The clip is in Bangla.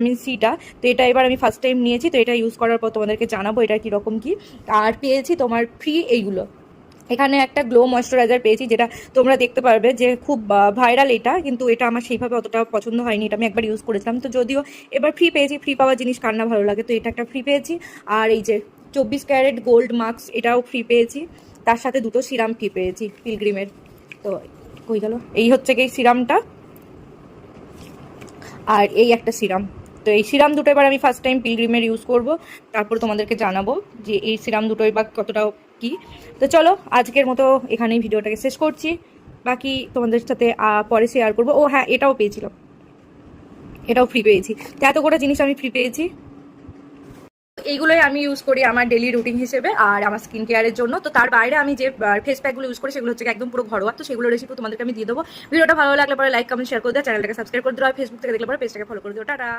ভিটামিন সিটা। তো এটা এবার আমি ফার্স্ট টাইম নিয়েছি, তো এটা ইউজ করার পর তোমাদেরকে জানাবো এটা কীরকম কি। আর পেয়েছি তোমার ফ্রি এইগুলো, এখানে একটা গ্লো ময়শ্চারাইজার পেয়েছি, যেটা তোমরা দেখতে পারবে যে খুব ভাইরাল এটা, কিন্তু এটা আমার সেইভাবে অতটা পছন্দ হয়নি। এটা আমি একবার ইউজ করেছিলাম, তো যদিও এবার ফ্রি পেয়েছি, ফ্রি পাওয়া জিনিস কার না ভালো লাগে, তো এটা একটা ফ্রি পেয়েছি। আর এই যে 24 ক্যারেট গোল্ড মার্কস, এটাও ফ্রি পেয়েছি। তার সাথে দুটো সিরাম ফ্রি পেয়েছি পিলগ্রিমের। তো কই গেল, এই হচ্ছে কি সিরামটা, আর এই একটা সিরাম। তো এই সিরাম দুটো এবার আমি ফার্স্ট টাইম পিলগ্রিমের ইউজ করব, তারপর তোমাদেরকে জানাবো যে এই সিরাম দুটোই বা কতটা কি। তো চলো আজকের মতো এখানেই ভিডিওটাকে শেষ করছি, বাকি তোমাদের সাথে পরে শেয়ার করবো। ও হ্যাঁ, এটাও পেয়েছিলাম, এটাও ফ্রি পেয়েছি। তো এত করে জিনিস আমি ফ্রি পেয়েছি। এইগুলোই আমি ইউজ করি আমার ডেলি রুটিন হিসেবে আর আমার স্কিন কেয়ারের জন্য। তো তার বাইরে আমি যে ফেস প্যাকগুলো ইউজ করি সেগুলো হচ্ছে একদম পুরো ঘরোয়া, তো সেগুলো রেসিপি তোমাদেরকে আমি দিয়ে দেবো। ভিডিওটা ভালো লাগলে পরে লাইক কমেন্ট শেয়ার করে দেওয়া, চ্যানেলটাকে সাবস্ক্রাইব করে দেওয়া, ফেসবুক থেকে দেখলে পরে পেজটাকে ফলো করে দেওয়া। টাটা।